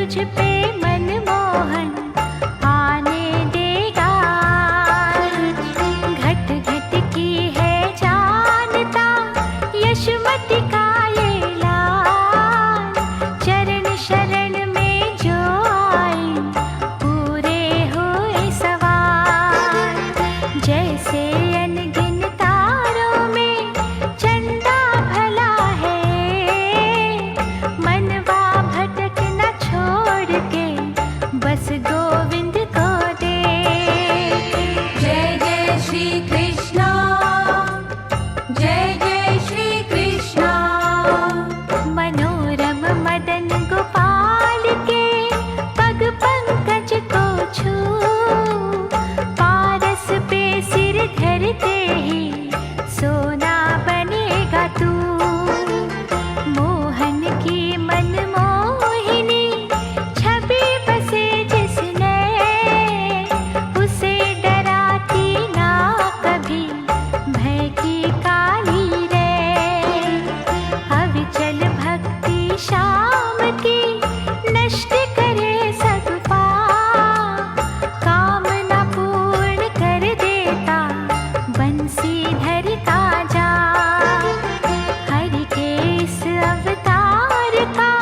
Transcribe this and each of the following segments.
तुझ पे मनमोहन आने देगा। घट घट की है जानता यशोमती का ये लाल। चरण शरण में जो आए पूरे हुए सवाल। जैसे अनगिन तारों में चंदा भला है, मनवा भटक न छोड़ के बस गोविंद को दे। जय जय श्री कृष्णा, जय जय श्री कृष्णा। मनोरम मदन गोपाल के पग पंकज को छू, पारस पे सिर धरते ही सोना बनेगा तू। मोहन की मनमोहिनी छवि बसे जिसने, उसे डराती ना कभी भय की काली रे। अविचल भक्ति श्याम की नष्ट करे सब पाप, कामना पूर्ण कर देता बंसीधर का जाप। हरि के इस अवतार का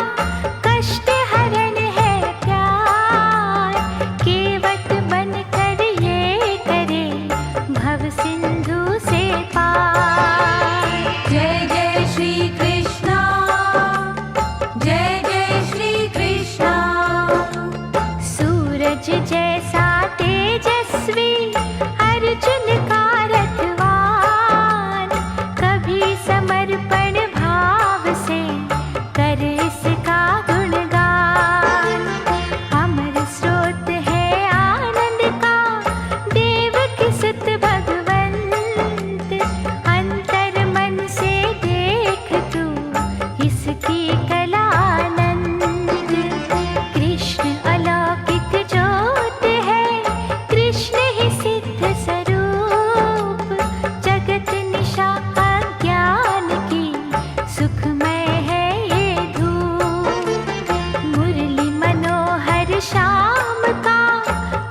कष्ट हरण है प्यार, केवट बनकर ये करे भव सिंधु से पार। जय जय श्री कृष्णा, जय जय श्री कृष्णा। सूरज जैसा तेजस्वी अर्जुन का रथवान, कभी समर्पण भाव से कर इसका गुणगान। अमर स्रोत है आनंद का देव की सुत भगवंत, अंतर मन से देख तू इसकी कलानंद। कृष्ण अलौकिक ज्योत है, कृष्ण ही सिद्ध स्वरूप। जगत निशा अज्ञान की सुखमय है ये धूप। मुरली मनोहर श्याम का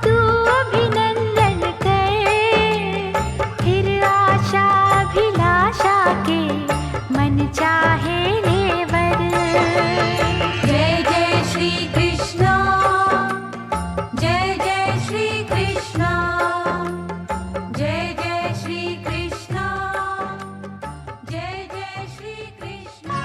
तू अभिनंदन कर, फिर आशा अभिलाषा के मन चाहे ले वर। जय जय श्री कृष्णा, जय जय श्री कृष्णा। जय जय श्री कृष्णा, जय जय श्री कृष्णा।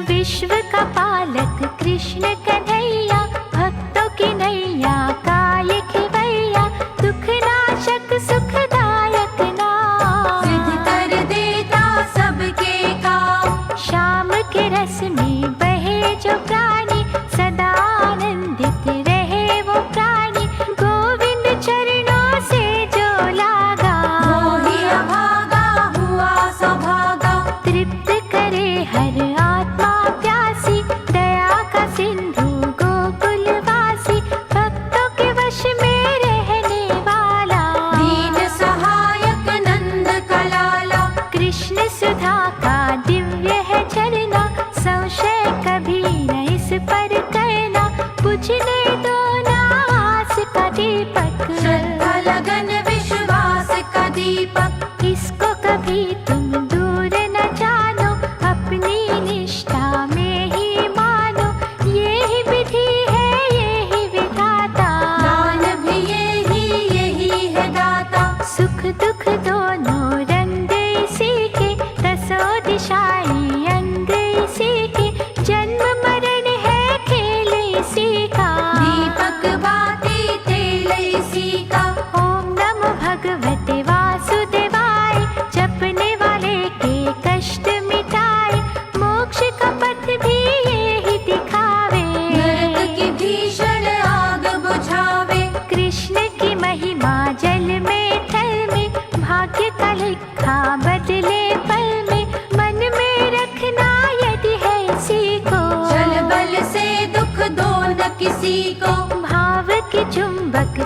विश्व का पालक कृष्ण कन्हैया, भक्तों की नैया का ये खिवैया। दुख नाशक सुखदायक नाम, सिद्ध कर देता सबके काम। श्याम के रस में बहे जो प्राणी, सदा आनंदित रहे वो प्राणी। गोविंद चरणों से जो लागा, मोहि अभागा हुआ सौभागा। तृप्त करे हर आत्मा प्यासी। दया का सिंधु गोकुलवासी, भक्तों के वश में रहने वाला। दीन सहायक नंद का लाला। कृष्ण सुधा का दिव्य है झरना, संशय कभी न इस पर करना। बुझने दो ना आस का दीपक, श्रद्धा लगन विश्वास का दीपक। इसको कभी तुम दूर न जानो, अपनी निष्ठा में ही मानो। ये ही विधि है ये ही विधाता, दान भी यही है दाता। सुख दुख दोनों रंग इसी के, दसों दिशाएं अंग इसी के। जन्म मरण है खेल इसी का, दीपक बाती तेल इसी का। ओम नमो भगवते वासुदेवाय, जपने वाले के कष्ट मिटाए। मोक्ष का पथ भी यही दिखावे, नरक की भीषण आग बुझावे। कृष्ण की महिमा जल में थल में, भाग्य का लिखा बदले पल में। मन में रखना यदि है इसी को, चल बल से दुख दो न किसी को। भाव की चुंबक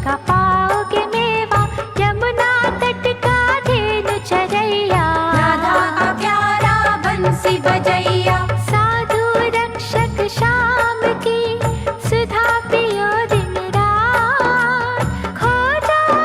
का पाओगे मेवा, यमुना तट का धेनु चरैया। राधा का प्यारा बंसी बजैया, साधु रक्षक श्याम की सुधा पियो दिन रात। खो जाओ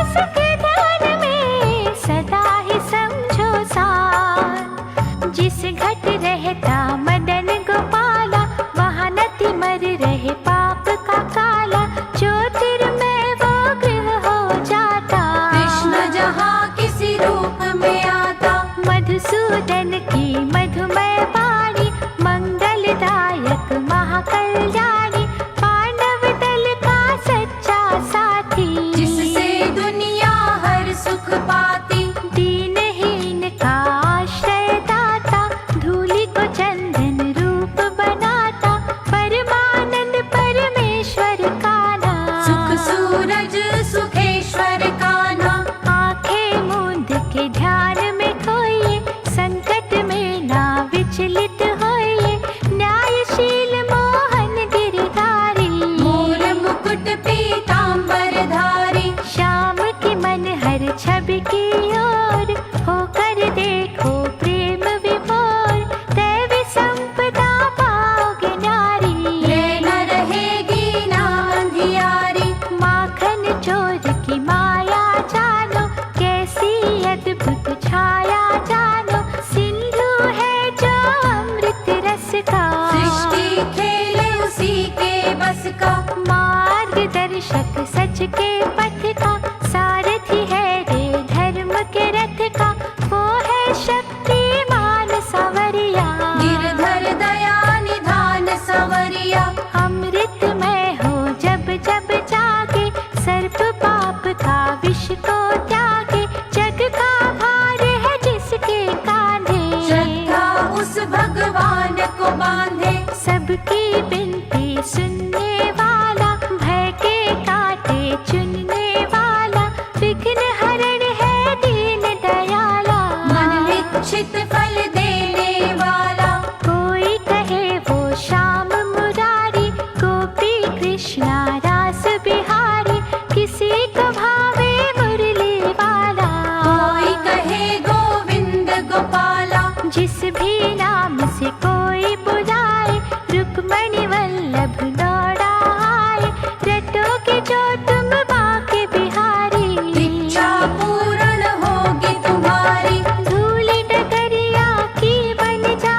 इसके ध्यान में, सदा ही समझो साथ। जिस घट रहता मदन गोपाला, वहाँ नति मर रहे पाप का काला। ज्योतिर्मय वो गृह हो जाता, कृष्ण जहाँ किसी रूप में आता। मधुसूदन की मधुमय वाणी, मंगलदायक महाकल्याणी। पांडव दल का सच्चा साथी, जिससे दुनिया हर सुख पाती। दीनहीन का आश्रय दाता, धूलि को चंदन रूप बनाता। परमानंद परमेश्वर का नाम, सुख सूरज सुखेश्वर का नाम। आंखें मूंद के ध्यान में खोइए, संकट में ना विचलित होइए। न्यायशील मोहन गिरधारी, मोर मुकुट पीतांबर धारी। श्याम की मन हर छवि की ओर, होकर देखो प्रेम विभोर। दैवी संपदा पाओगे नारी, रे न रहेगी ना अंधियारी। माखन चोर की माया जानो, कैसी अद्भुत छाया जानो। सिंधु है जो अमृत रस का, सृष्टि खेल उसी के बस का। मार्गदर्शक सच के पथ का, सारथी है रे धर्म के रथ का। वो है शक्तिमान सांवरिया, गिरधर दया निधान संवरिया। अमृतमय हो जब जब जागे, सर्प पाप का विष को त्यागे। जग का भार है जिसके कांधे, श्रद्धा उस भगवान को बांधे। सबकी बिनती सुनने वाला, भय के कांटे चुनने वाला। विघ्न हरण है दीन दयाला, मन इच्छित फल देने वाला। कोई कहे वो श्याम मुरारी, गोपी कृष्णा रास बिहारी। किसी को भावे मुरली वाला, कोई कहे गोविंद गोपाला। जिस भी नाम से कोई बुलाए, रुक्मणी वल्लभ दौड़ा आए। रटोगे जो तुम बाके बिहारी, इच्छा पूर्ण होगी तुम्हारी। धूलि डगरिया की बन जा,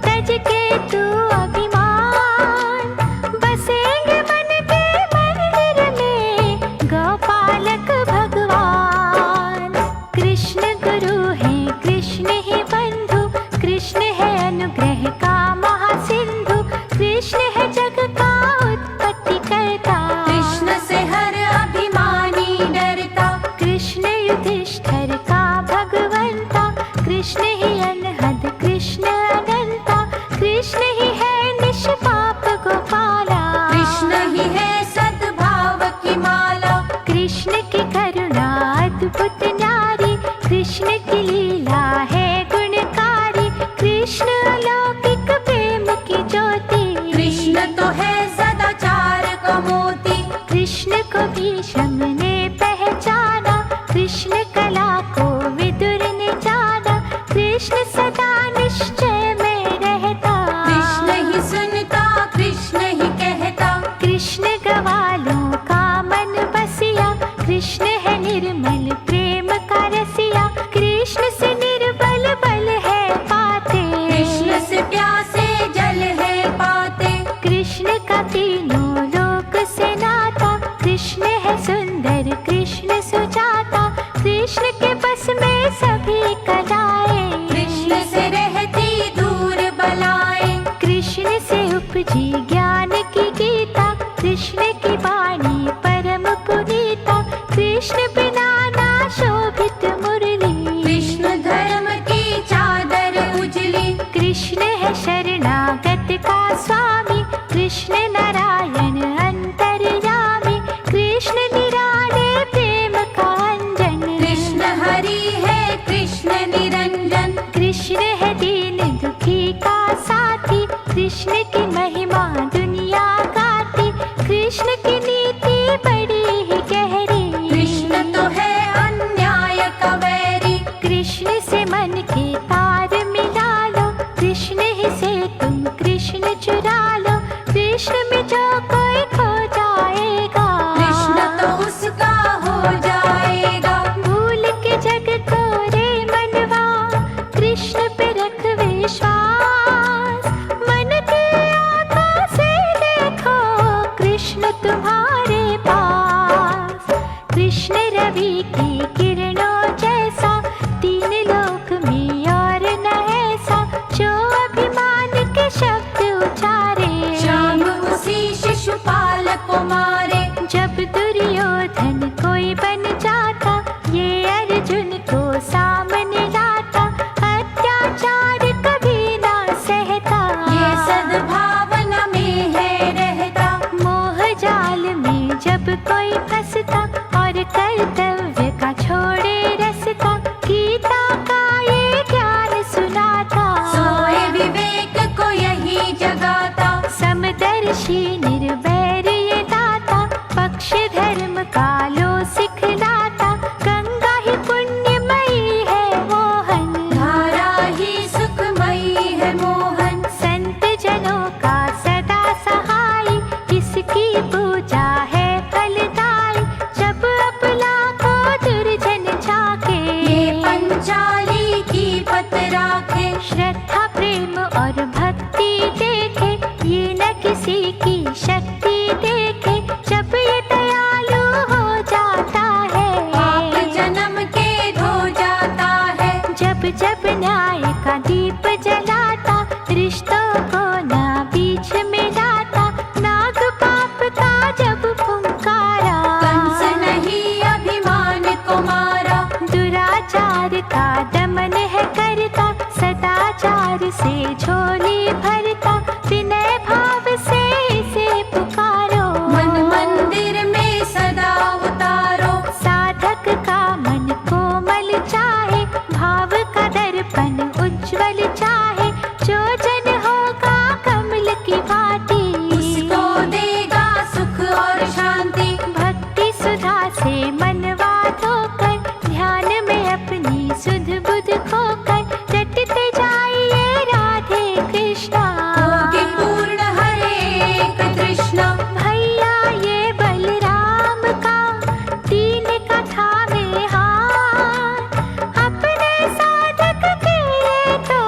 तज के तू अभिमान। बसेंगे मन के मंदिर में, गोपालक भगवान। कृष्ण गुरु है कृष्ण ही बंधु, कृष्ण है अनुग्रह का महासिंधु। कृष्ण है जग का उत्पत्ति करता, कृष्ण से हर अभिमानी डरता। कृष्ण युधिष्ठिर का भगवंता। कृष्ण ही अनहद कृष्ण अनंता, कृष्ण ही है निष्पाप गोपाला। कृष्ण ही है सद्भाव की माला। कृष्ण की करुणा अद्भुत न्यारी, कृष्ण की लीला है गुणकारी। कृष्ण अलौकिक प्रेम की ज्योति, कृष्ण तो है सदाचार का मोती। कृष्ण को भीष्म ने पहचाना, कृष्ण कला को विदुर ने जाना। कृष्ण सदा निश्चय में रहता, कृष्ण ही सुनता कृष्ण ही कहता। कृष्ण गवालों का मन बसिया, कृष्ण है निर्मल प्रेम का रसिया। कृष्ण से निर्बल बल है पाते, कृष्ण से प्यासे जल है पाते। कृष्ण का तीनों लोक से नाता। कृष्ण है सुंदर कृष्ण सुजाता, कृष्ण के बस में सभी कलाएं। कृष्ण से रहती दूर बलाएं। कृष्ण से उपजी ज्ञान की गीता, कृष्ण की वाणी परम पुनीता। कृष्ण बिना ना शोभित मुरली, कृष्ण धर्म की चादर उजली। कृष्ण है शरणागत का स्वामी। कृष्ण नारायण में जो कोई खो जाएगा, कृष्ण तो उसका हो जाएगा। भूल के जग को रे मनवा, कृष्ण पे रख विश्वास। मन की आँखों से देखो, कृष्ण तुम्हारे पास। कृष्ण रवि की किरणों जैसा, तीन लोक में और न ऐसा, जो अभिमान के शब्द उचारे। श्याम उसी शिशुपाल को मारे, जब दुर्योधन कोई बन जाता, ये अर्जुन को सामने लाता। अत्याचार कभी ना सहता, ये सद्भावना में है रहता। मोह जाल में जब कोई फंसता, और कर्तव्य का छोड़े रास्ता। गीता का ये ज्ञान सुनाता, सोए विवेक को यही जगाता। समदर्शी निर्वैर ये दाता, पक्ष धर्म का लो सिखलाता। गंगा ही पुण्यमयी है मोहन, धारा ही सुखमयी है मोहन। संत जनों का सदा सहाय, इसकी पूजा है फलदायी। जब अपना को दुर्जन झाके, ये पंचाली की पत राखे। श्रद्धा प्रेम और भक्ति देखे, ये न किसी की शक्ति देखे। जब ये दयालु हो जाता पाप है, जन्म के धो जाता है। जब जब न्याय का दीप जलाता, रिश्तों को ना बीच में लाता। नाग पाप का जब फुंकारा, कंस नहीं अभिमान को मारा। दुराचार का दमन है करता, सदाचार से झोली भरता। विनय भाव से इसे पुकारो, मन मंदिर में सदा उतारो। साधक का मन कोमल चाहे, भाव का दर्पण उज्ज्वल चाहे। जो जन होगा कमल की भांति, उसको देगा सुख और शांति। भक्ति सुधा से मनवा धोकर, ध्यान में अपनी सुध बुध खोकर। रटते जाइए राधे कृष्णा, होगी पूर्ण हरे कृष्णा। भैया ये बलराम का, तीन कथा में हाथ। अपने साधक के ये तो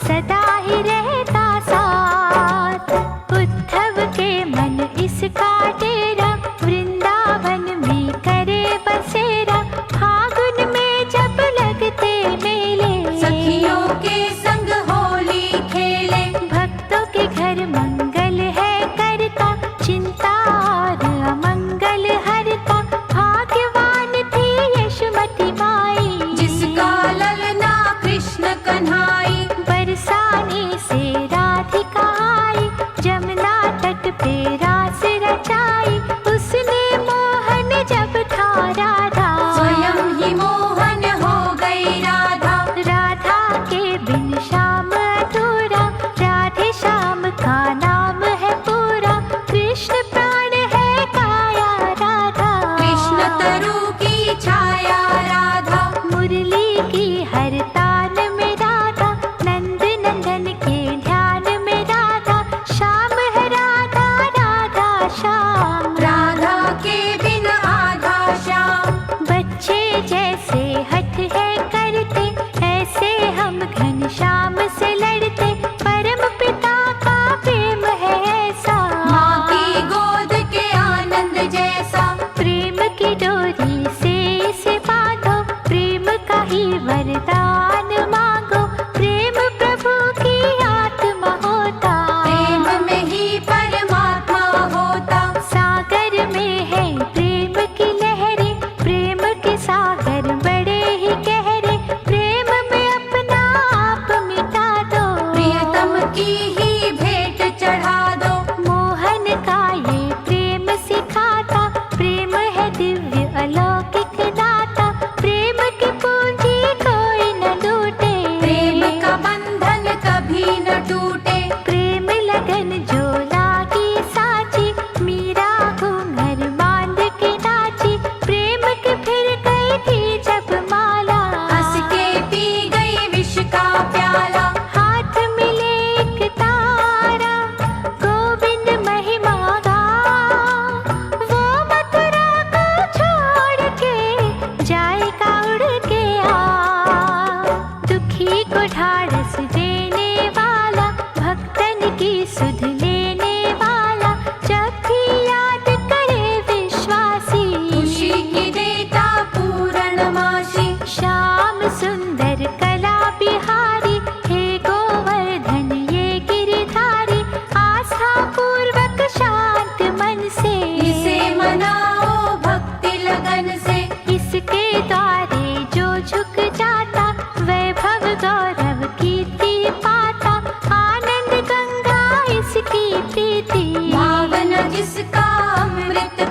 सदा ही रहता साथ। उद्धव के मन इसका डेरा, वृंदावन में करे बसेरा। फागुन में जब लगते मेले, सखियों के संग होली खेले। भक्तों के घर मंगल है करता, चिंता और अमंगल हरता। भाग्यवान थी यशोमती माई, जिसका ललना कृष्ण कन्हाई। बरसाने से राधिका आई, जमुना तट पे रास रचाई। उसने मोहन जब था राधा, स्वयं ही मोहन हो गई राधा। राधा के बिन श्याम अधूरा, राधे श्याम का नाम है पूरा। कृष्ण प्राण है काया राधा, कृष्ण तरु की छाया राधा। मुरली की हर तान में राधा, नंद नंदन के ध्यान में राधा। श्याम है राधा, राधा श्याम। राधा के बिन आधा श्याम। बच्चे जैसे हठ है करते, ऐसे हम घनश्याम से लड़ते। परम पिता का प्रेम है ऐसा, माँ की गोद के आनंद जैसा। प्रेम की डोरी से इसे बांधो, प्रेम का ही वरदान मांगो। प्रेम प्रभु की आत्मा होता, प्रेम में ही परमात्मा होता। सागर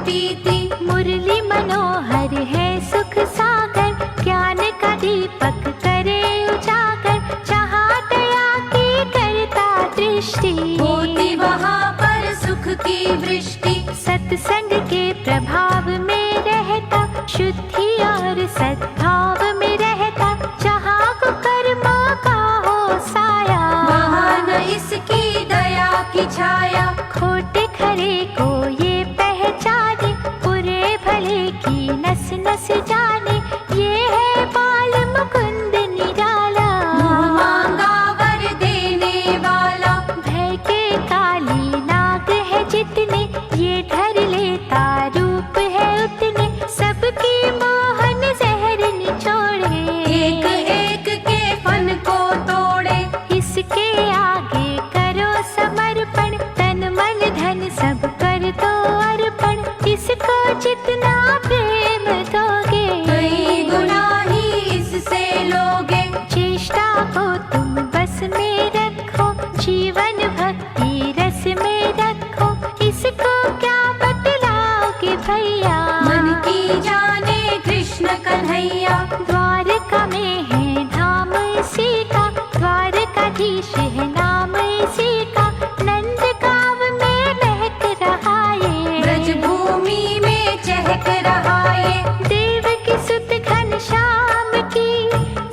प्रतीति। मुरली मनोहर है सुख सागर, ज्ञान का दीपक करे उजागर। जहाँ दया की करता दृष्टि, होती वहाँ पर सुख की वृष्टि। सत्संग के प्रभाव में रहता, शुद्धि और सद्भाव में रहता। जहाँ को कर्मों का हो साया, वहाँ न इसकी दया की छाया। खोटे खरे को ये पहचाने, बुरे भले की नस नस जाने। ये है बाल मुकुंद निराला, मुँह मांगा वर देने वाला। भय के काली नाग है जितने, ये धर लेता रूप है उतने। सबकी मोहन जहर निचोड़े, एक एक के फन को तोड़े। इसके आगे करो समर्पण, तन मन धन सब कर दो अर्पण। इसको जितना प्रेम दोगे, कई गुना ही इससे लोगे। चेष्टा को तुम बस में रखो, जीवन भक्ति रस में रखो। इसको क्या बतलाओगे भैया, मन की जाने कृष्ण कन्हैया। द्वारका में है धाम इसी का, द्वारकाधीश है नाम इसी का। नंद गाँव में महक रहा ये, ब्रज भूमि में चहक रहा ये। देव की सुत घनश्याम की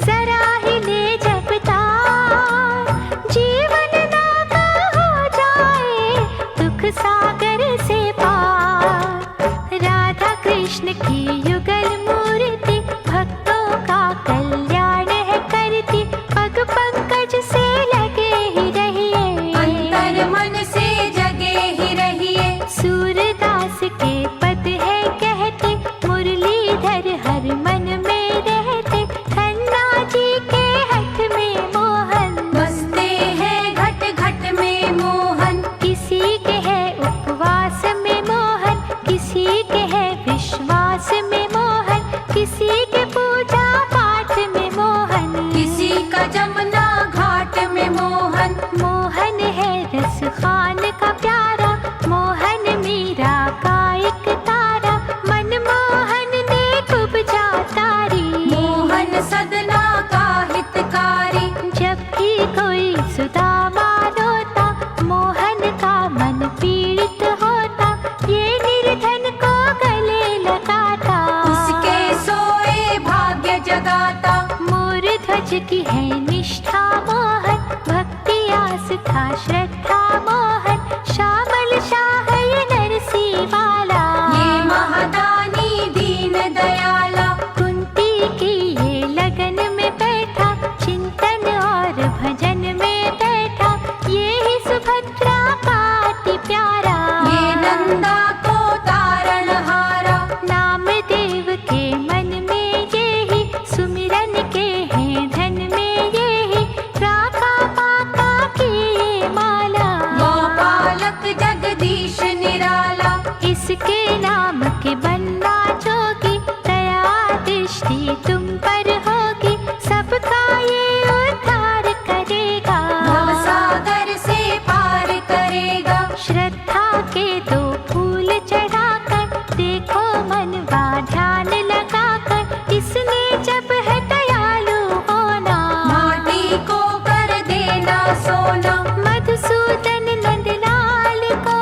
जरा ही ले जब तार। जीवन नागा हो जाए दुख सागर से पार। राधा कृष्ण की युगल मूर्ति, भक्तों का कल्याण है करती। पग पंकज से लगे ही रहिए, अंतर मन से जगे ही रहिए। सूरदास के पद है कहते, मुरलीधर हर मन में रहते। खन्ना जी के हठ में मोहन, बसते हैं घट घट में मोहन। किसी के है उपवास में मोहन, किसी के है विश्वास में मोहन। किसी के पूजा पाठ में मोहन, किसी का जमुना घाट में मोहन। मोहन है रस खान का प्यारा, मोहन मीरा का एक तारा। मनमोहन ने कुब्जा तारी, मोहन सदना का हितकारी। जब भी कोई सुदामा रोता, मोहन का मन पीड़ित होता। ये निर्धन को गले लगाता, उसके सोए भाग्य जगाता। मोर ध्वज की है निष्ठा मोहन, भक्ति आस्था श्रद्धा मोहन। श्यामल शाह ये नरसी वाला, ये महादानी दीन दयाला। कुंती की ये लगन में बैठा, चिंतन और भजन में बैठा। ये ही सुभद्रा का अति प्यारा, ये नंदा को तारणहारा। नाम देव के मन में ये ही, सुमिरन के हैं धन में ये ही। राका पाका की ये माला, गोपालक जगदीश निराला। इसके नाम के बनना जोगी, दया दृष्टि तुम पर होगी। सबका ये उद्धार करेगा, भवसागर से पार करेगा। श्रद्धा के दो फूल चढ़ाकर, देखो मनवा ध्यान लगाकर। इसने जब है दयालु होना, माटी को कर देना सोना। मधुसूदन नंदलाल को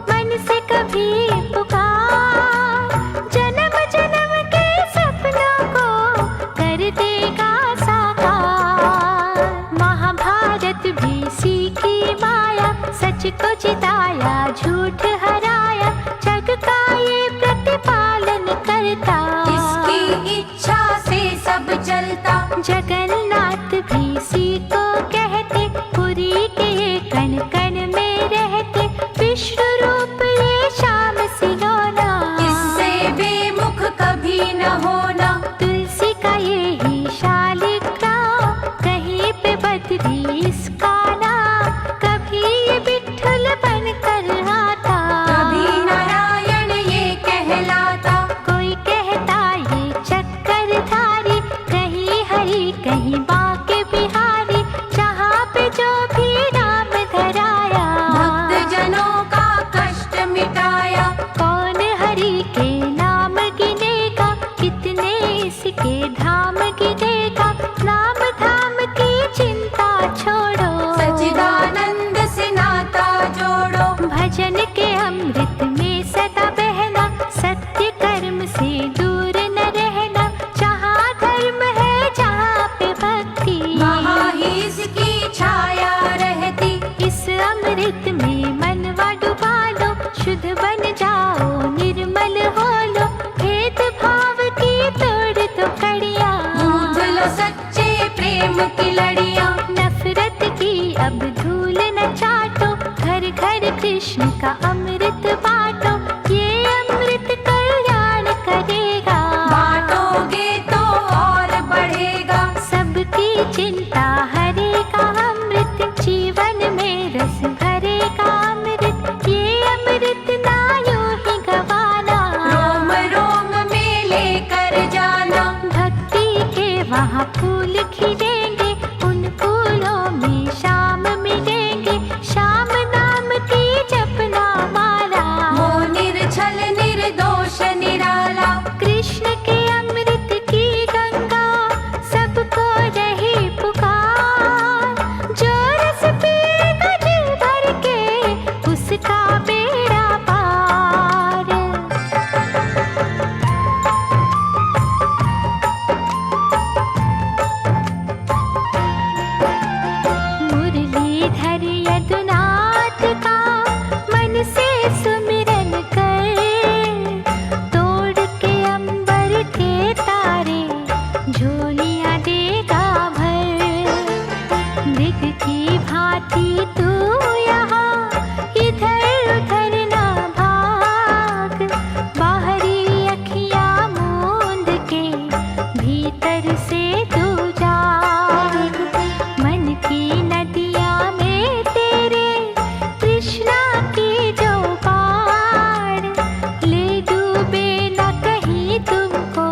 मन से कभी पुकार। जन्म जन्म के सपनों को कर देगा साकार। महाभारत भी सीखी माया, सच को जिताया झूठ हराया। जग का ये प्रतिपालन करता, इसकी इच्छा से सब चलता। जगन्नाथ भी सी को कहते, पुरी के कण कण में रहते। विष्णु रूप ये श्याम सिलोना, इससे बेमुख कभी न होना। तुलसी का ये ही शालिग्राम, कहीं पे बदरी इसका नाम। कभी ये विठ्ठल बन कर आता, कभी नारायण ये कहलाता। कोई कहता ये चक्रधारी। कहीं हरि कहीं बन जाओ, निर्मल हो लो, भेद भाव की तोड़ दो कड़ियाँ। गूंज लो सच्चे प्रेम की लड़ियाँ। नफरत की अब धूल न चाटो, घर घर कृष्ण का अमृत बांटो, ये अमृत कल्याण करेगा। बांटोगे तो और बढ़ेगा। सबकी चिंता हरेगा अमृत, जीवन में रस भरेगा अमृत, ये अमृत ना यूं ही गवाना। रोम रोम में लेकर जाना। भक्ति के वहाँ फूल खिलेंगे, उन फूलों में शाम मिलेंगे, शाम नाम की जपना माला। वो निर्छल निर्दोष निराला। कृष्ण के अमृत की गंगा सबको रहे पुकार, जो रस पीएगा दिल भर के उसका बेड़ा पार। मुरलीधर यदुनाथ का मन से सुमिरन कर, तोड़ के अंबर के तारे झोलियां देगा भर। मृग की भांति तू यहाँ इधर उधर ना भाग, बाहरी अखियां मूंद के भीतर से तू जाग। मन की नदियाँ में तेरे कृष्णा की जो पार, ले डूबे न कहीं तुमको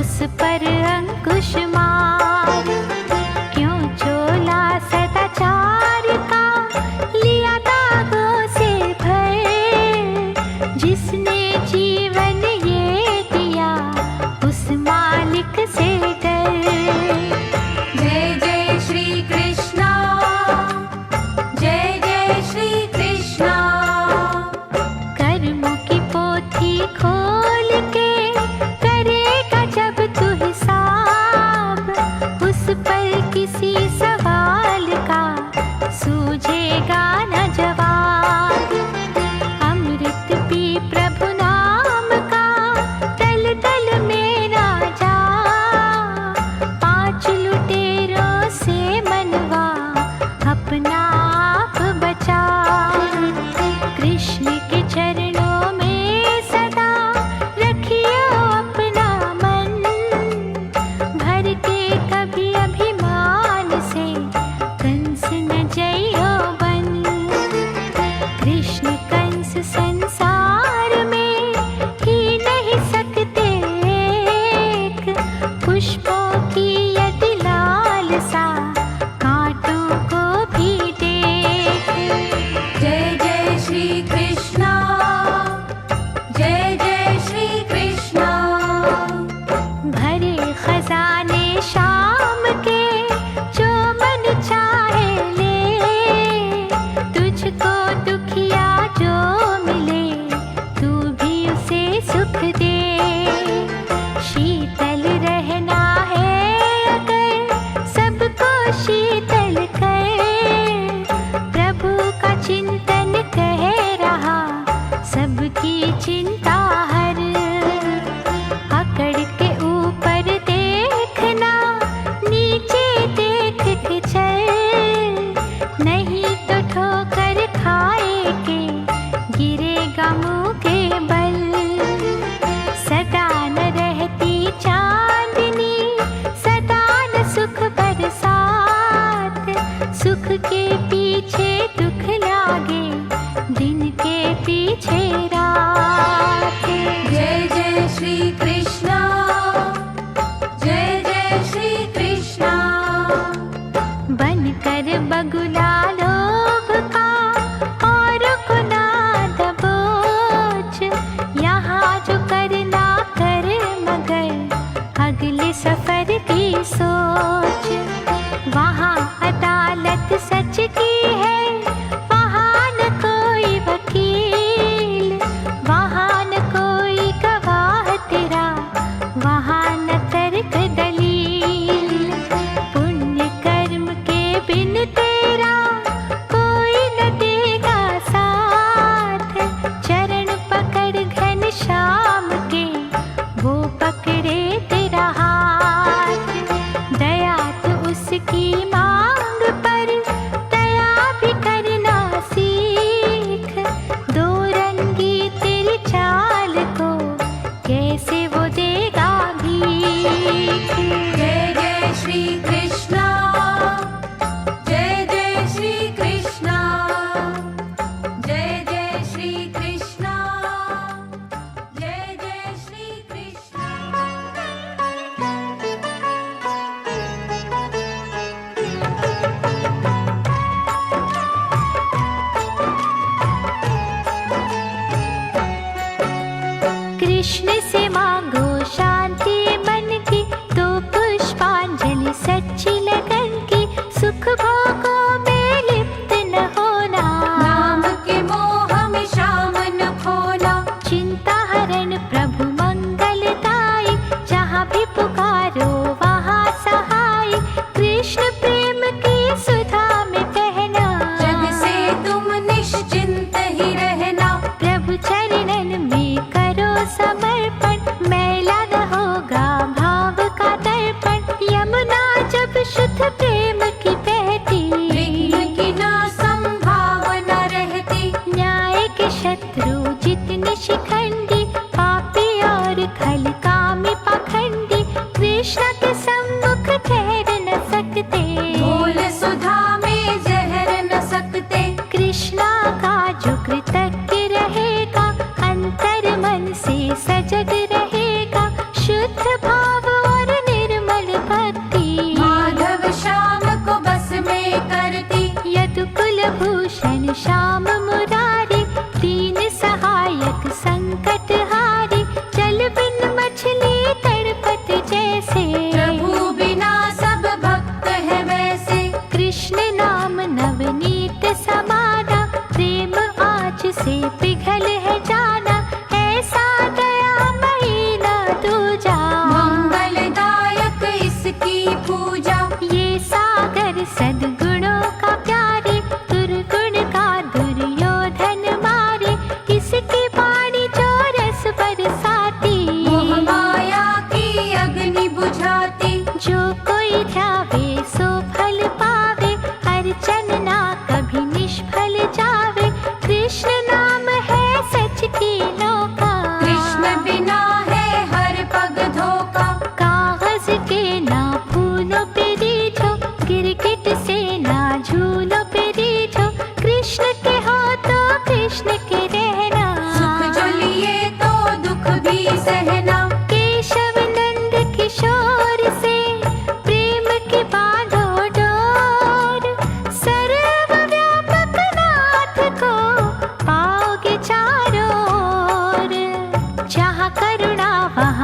उस पर अंकुश मार। क्यों चोला सदाचार का लिया दागों से भर, जिसने जीवन ये दिया उस मालिक से डर। जय जय श्री कृष्णा। जय जय श्री कृष्णा। कर्मों की पोथी खोल के करेगा जब तू हिसाब, उस पर किसी सवाल का सूझेगा न जवाब। अमृत पी प्रभु नाम का तल तल में ना जा, 5 लुटेरों से मनवा अपना आप बचा। कृष्ण के चरणों में सदा रखियो अपना मन, भर के कभी अभिमान से कंस न जइयो बन। कृष्ण कंस संसार में ही नहीं सकते एक, पुष्पों की यदि लालसा कांटों को भी देख। जय जय श्री कृष्णा। जय जय श्री कृष्णा। भरे खजाने शाम के जो मन चाहे ले, तुझको दुखिया जो मिले तू भी उसे सुख दे। शीतल रहना है अगर सबको शीतल कर, प्रभु का चिंतन कह रहा सबकी चिंता हर। अकड़ के ऊपर देखना, नीचे देख के चल, नहीं तो ठोकर खाए के गिरेगा मुँह के बल। सदा न रहती चांदनी, सदा न सुख बरसात, सुख के पीछे दुख लागे, दिन के पीछे रात। जय जय श्री कृष्णा। जय जय श्री कृष्णा। बनकर बगुला लोभ का और को ना दबोच, यहाँ जो करना कर मगर अगले सफर की सोच। वहाँ अदालत सच की है, वहाँ न कोई वकील,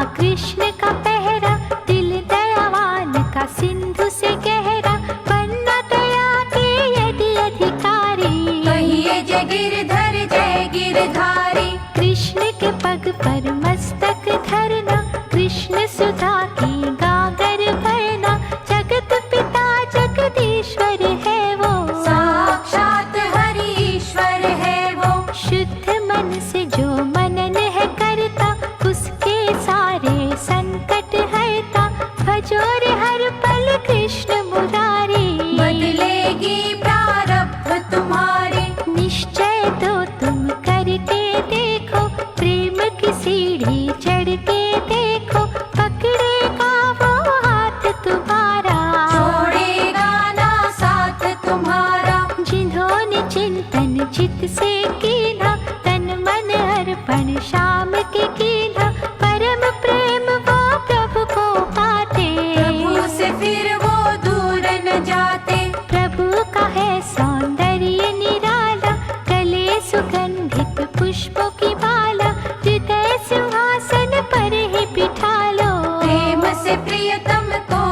वहाँ कृष्ण का पहरा, दिल दयावान का सिंधु से गहरा, बनना दया के यदि अधिकारी। कहिए जय गिरधर जय गिरधारी। कृष्ण के पग पर मस्तक धरना, कृष्ण सुधा की गागर भरना, जगत पिता जगदीश्वर है वो, साक्षात हरि ईश्वर है वो। शुद्ध मन से जो मनन है करता, उसके सारे संकट हरता, भजो रे हर पल कृष्ण मुरारी। बदलेगी प्रारब्ध तुम्हारी। निश्चय तो तुम करके देखो, प्रेम की सीढ़ी चढ़ के देखो, पकड़ेगा वो हाथ तुम्हारा, छोड़ेगा ना साथ तुम्हारा। जिन्होंने चिंतन चित से कीना, तन मन अर्पण शाम के कीना, परम प्रेम वो प्रभु को पाते, प्रभु से फिर वो दूर न जाते। प्रभु का है सौंदर्य निराला, गले सुगंधित पुष्पों की माला, हृदय सिंहासन पर ही बिठा लो, प्रेम से प्रियतम को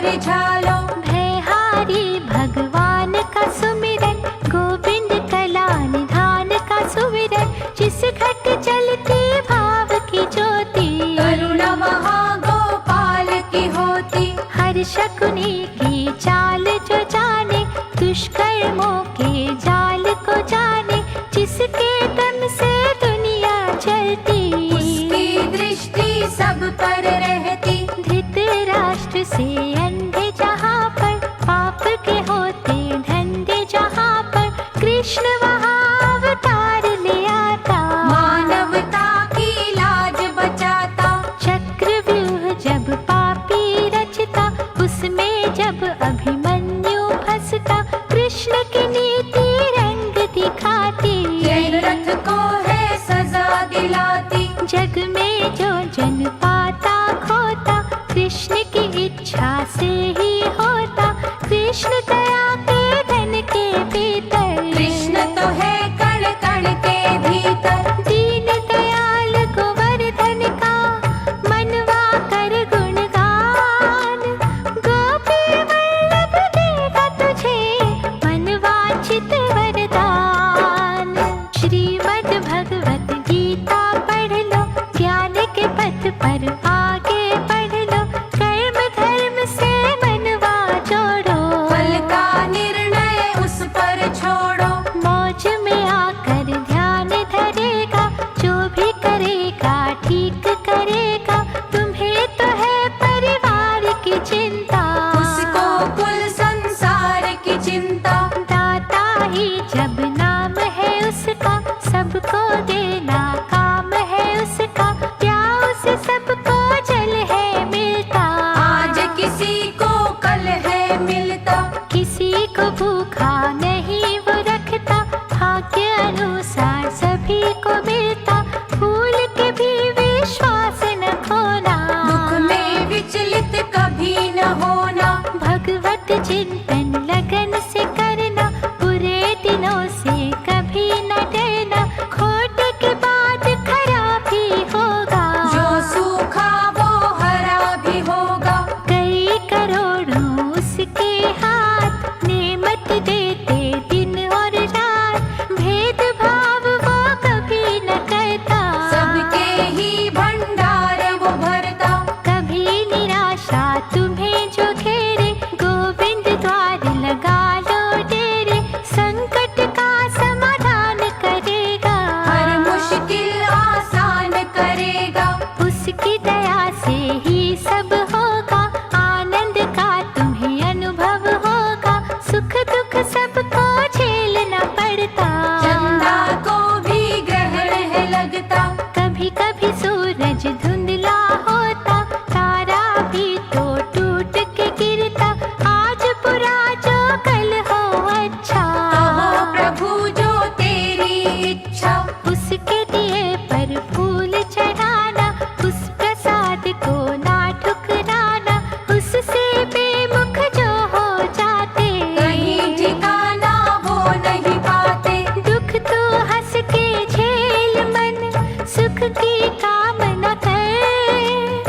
रिझालो। भयहारी भगवान का सुमिरन, गोविंद कला निधान का सुमिरन, जिस घट जलती भाव की ज्योति, करुणा वहाँ गोपाल की होती। हर शकुनी की चाल जो जाने, दुष्कर्मों के जाल को जाने, जिसके दम से दुनिया चलती, उसकी दृष्टि सब पर रहती। धृतराष्ट्र से अंधे जहाँ पर, पाप के होते धंधे जहाँ पर, कृष्ण वहाँ अवतार ले आता, मानवता की लाज बचाता। चक्रव्यूह जब पापी रचता, उसमें जब अभिमन्यु फंसता, कृष्ण की नीति रंग दिखाती, जय रथ को है सजा दिलाती। जग में जो जन पाता खोता, कृष्ण की इच्छा से ही होता, कृष्ण दया के धन के भीतर, कृष्ण तो है कण कण के भीतर। दीन दयाल गोवर्धन का, मनवा कर गुणगान, गोपी वल्लभ देगा तुझे मनवांछित वरदान। श्रीमद् भगवत गीता पढ़ लो, ज्ञान के पथ पर आगे बढ़ लो, कर्म धर्म से मनवा जोड़ो, फल का निर्णय उस पर छोड़ो। मौज में आकर ध्यान धरेगा, जो भी करेगा ठीक करेगा, तुम्हें तो है परिवार की चिंता, उसको कुल संसार की चिंता। दाता ही जब नाम है उसका, सबको देना काम है उसका, क्या उसे सबको जल है मिलता, आज किसी को कल है मिलता। किसी को भूखा नहीं वो रखता, भाग्य अनुसार सभी को मिलता, भूल के भी विश्वास न खोना, दुख में विचलित कभी न होना। भगवत चिंतन लगन से करना, बुरे दिनों से कभी न डरना, खोट के बाद खरा भी होगा, जो सूखा वो हरा भी होगा। कई करोड़ों उसके हाथ, नेमत देते दिन और रात, भेदभाव वो कभी न करता, सबके ही भंडार वो भरता। कभी निराशा तुम्हें जो घेरे, गोविंद द्वार लगा लो डेरे, संकट का समाधान करेगा, हर मुश्किल आसान करेगा। उसकी दया से ही सब होगा, आनंद का तुम्हें अनुभव होगा, सुख दुख सबको झेलना पड़ता, चंदा को भी ग्रहण है लगता। कभी कभी सूरज धुंधला होता, तारा भी तो टूट के गिरता, आज बुरा जो कल हो अच्छा, कहो प्रभु जो तेरी इच्छा। उसके दिए पर फूल चढ़ाना, उस प्रसाद को ना ठुकराना, उससे बेमुख जो हो जाते, कहीं ठिकाना वो नहीं पाते। दुख तो हंस के झेल मन, सुख की कामना कर,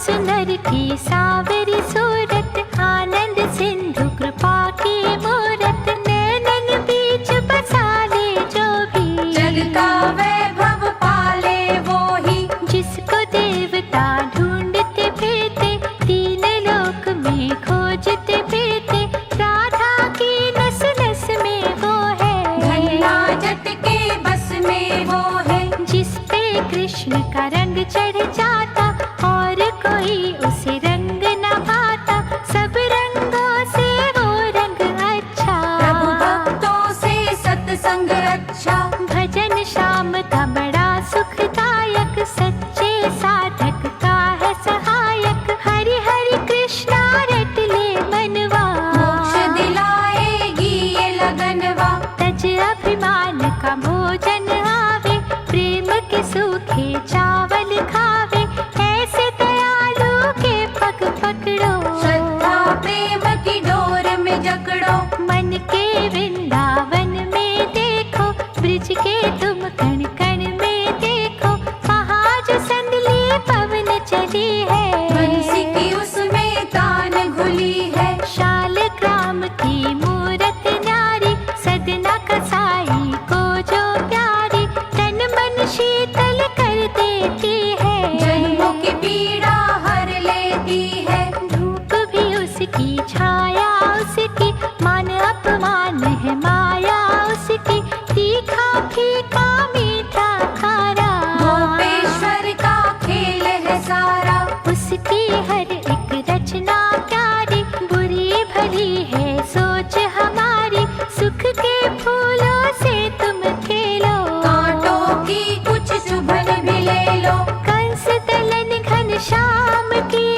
उस नर की सावरी सूरत, आनंद सिंधु कृपा की मूरत, नैनन बीच बसा ले जो भी, जग का वैभव पाले वो ही, जिसको देवता ढूंढते फिरते, तीन लोक में खोजते फिरते, राधा की नस नस में वो है, धन्ना जट के बस में वो है, जिस पे कृष्ण का रंग चढ़ जाता, और कोई उसे रंग न भाता, सब रंगों से वो रंग अच्छा, प्रभु भक्तों से सत्संग अच्छा, भजन श्याम का बड़ा सुखदायक, सच्चे साधक का है सहायक, हरि हरि कृष्णा रट ले मनवा, मोक्ष दिलाएगी ये लगनवा, तज अभिमान का भोजन आवे, प्रेम के सूखे चावल खावे, ऐसे दयालु के पग पकड़ो, श्रद्धा प्रेम की डोर में जकड़ो, मन के वृंदावन में देखो, ब्रिज के तुम कण कण में देखो, वहाँ जो संदली पवन चली है, बंसी की उसमें तान घुली है, शालग्राम की मूरत न्यारी, सदना कसाई को जो प्यारी, तन मन शीतल कर देती है, जन्मों की पीड़ा हर लेती है, धूप भी उसकी छाया उसकी, मान अपमान है माया उसकी, तीखा फीका मीठा खारा, गोपेश्वर का खेल है सारा, उसकी हर एक रचना प्यारी, बुरी भली है सोच हमारी, सुख के फूलों से तुम खेलो, कांटों की कुछ चुभन भी ले लो, कंस दलन घन श्याम की,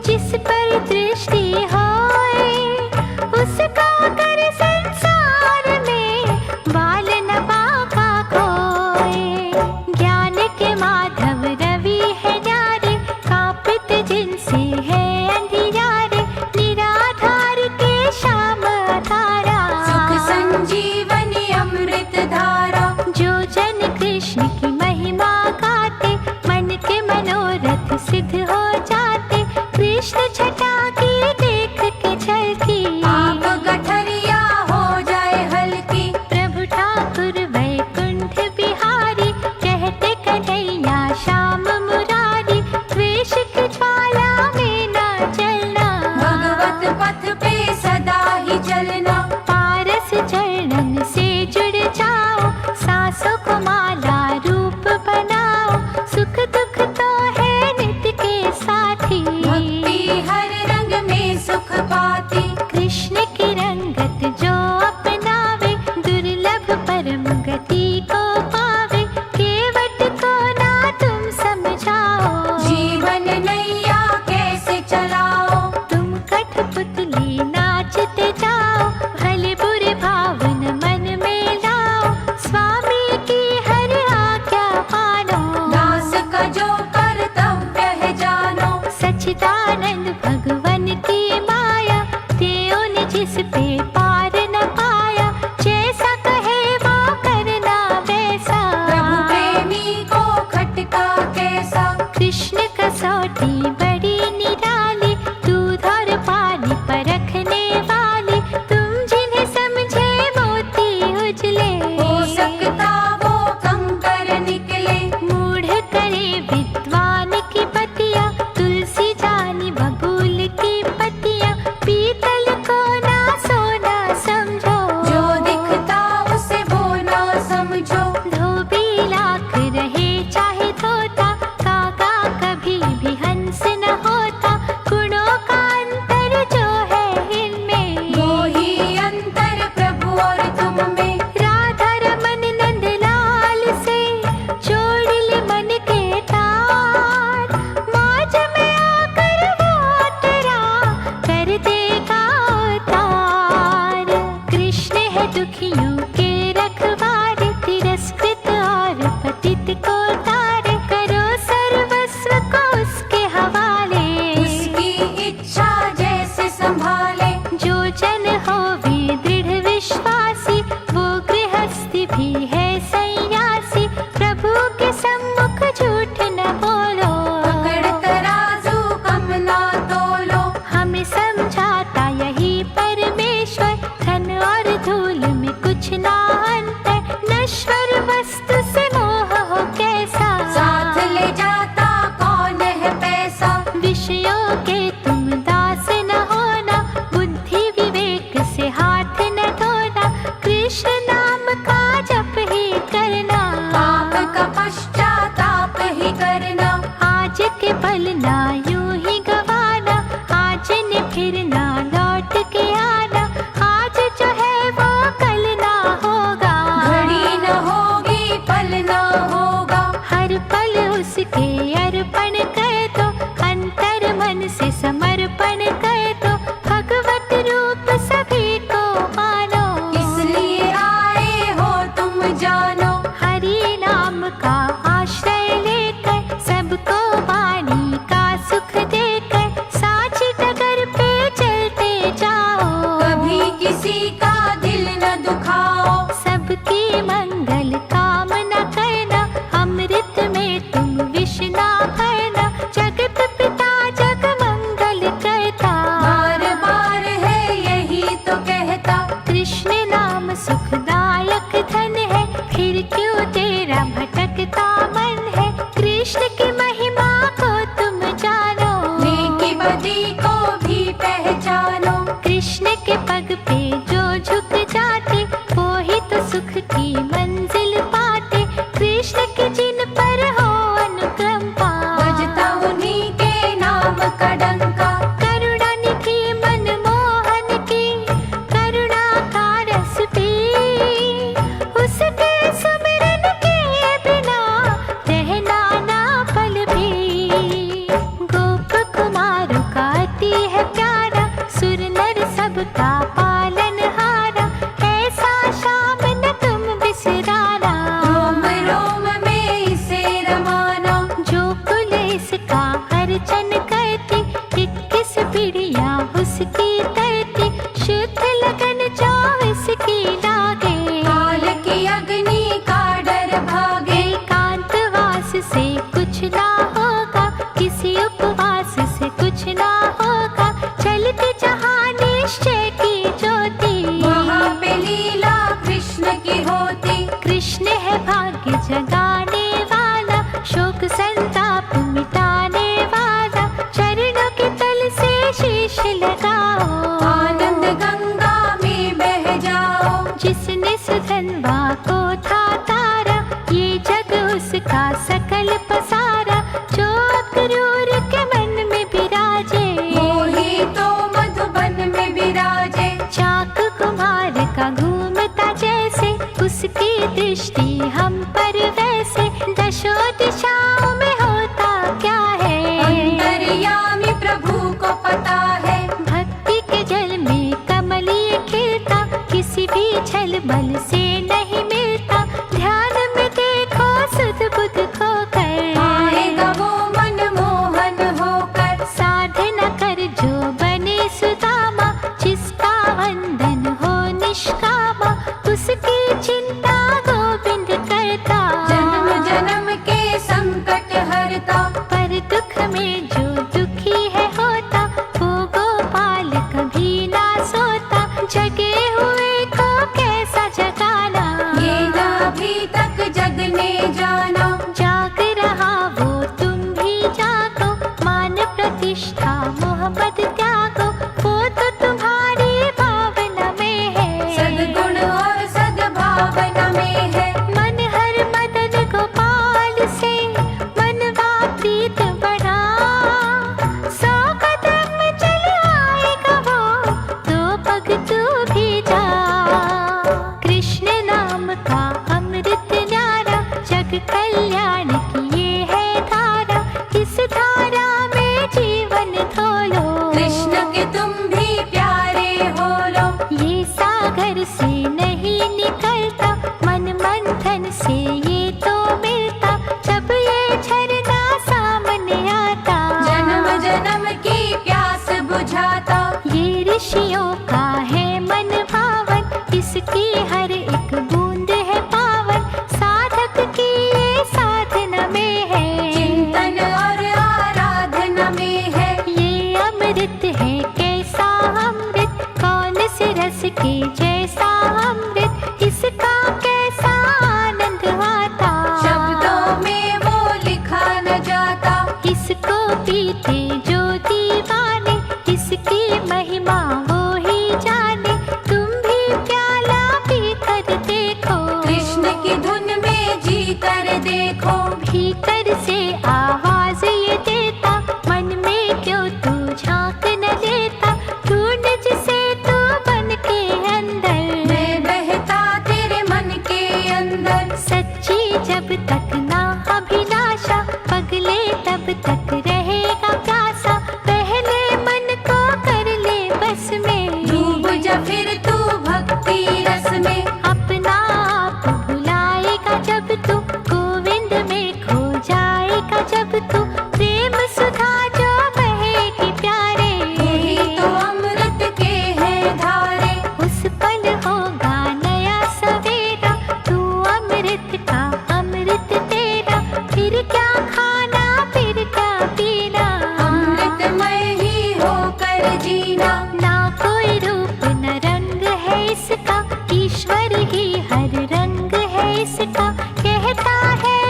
जिस पर दृष्टि होए, उसका कर संसार में बाल न बाका को। कुछ ना अंतर, नश्वर वस्तु से मोह हो कैसा, साथ ले जाता कौन है पैसा। विषयों के तुम दास न होना, बुद्धि विवेक से हाथ न धोना, कृष्ण नाम का जप ही करना, पाप का पश्चाताप ही करना। आज के पल ना यूं ही गवाना, आज ने फिर ना लौट के आना, आज जो है वो कल ना होगा, घड़ी न होगी पल न होगा। हर पल उसके अर्पण कर दो, अंतर मन से समर्पण कर दो, भगवत रूप सभी को मानो, इसलिए आए हो तुम जानो। हरि नाम का आश्रय लेकर, सबको वाणी का सुख देकर, साची डगर पे चलते जाओ, कभी किसी का दिल न दुखाओ। सबकी मंगल कामना करना, अमृत में तुम विष ना भरना, जगत पिता जग मंगल करता, बार बार है यही तो कहता। कृष्ण नाम सुखदायक धन है, फिर क्यों तेरा भटकता मन है, कृष्ण की महिमा को तुम जानो, नेकी बदी को भी पहचानो। कृष्ण के पग पे जो झुक जाते, वो ही तो सुख की मंजिल पाते, कृष्ण के जिन पर हो अनुकंपा, बजता उन्हीं के नाम का डंका। करुणा निधि मनमोहन की, करुणा का रस पी, उसके सुमिरन के बिना रहना ना पल भी, गोप कुमारों का अति है प्यारा, सुर नर सबका पालनहारा, ऐसा शाम न तुम बिसराना, रोम रोम में इसे रमाना। जो कुल इसका अर्चन करती, 21 पीढ़ियाँ उसकी तरती, शुद्ध लगन जो इसकी लागे, काल की अग्नि का डर भागे। एकांतवास से कुछ ना होगा, किसी उपवास से कुछ ना होगा, चलती जहाँ निश्चय की ज्योति, वहाँ पे लीला कृष्ण की होती। कृष्ण है भाग्य जगाने वाला, शोक संताप मिटाने वाला, चरणों के तल से शीश लगाओ, आनंद गंगा में बह जाओ। जिसने सुधनवा को था तारा, ये जग उसका सकल पसारा, जो अक्रूर के मन में विराजे, वो ही तो मधुबन में विराजे। चाक कुमार का घूमता जैसे, उसकी दृष्टि हम पर वैसे, दशों दिशाओं में होता क्या है, अंतर्यामी प्रभु को पता है। भक्ति के जल में कमलीय खिलता, किसी भी छल बल से नहीं मिलता, ध्यान में देखो सुध बुध खोकर, आएगा वो मनमोहन होकर। साधना कर जो बने सुदामा, जिसका वंदन हो निष्कामा, उसकी चिंता गोविंद करता, जन्म जन्म के संकट हरता। पर दुख में जो दुखी है होता, वो गोपाल कभी ना सोता, जगे हुए को कैसा जगाना, ही हर रंग है इसका, कहता है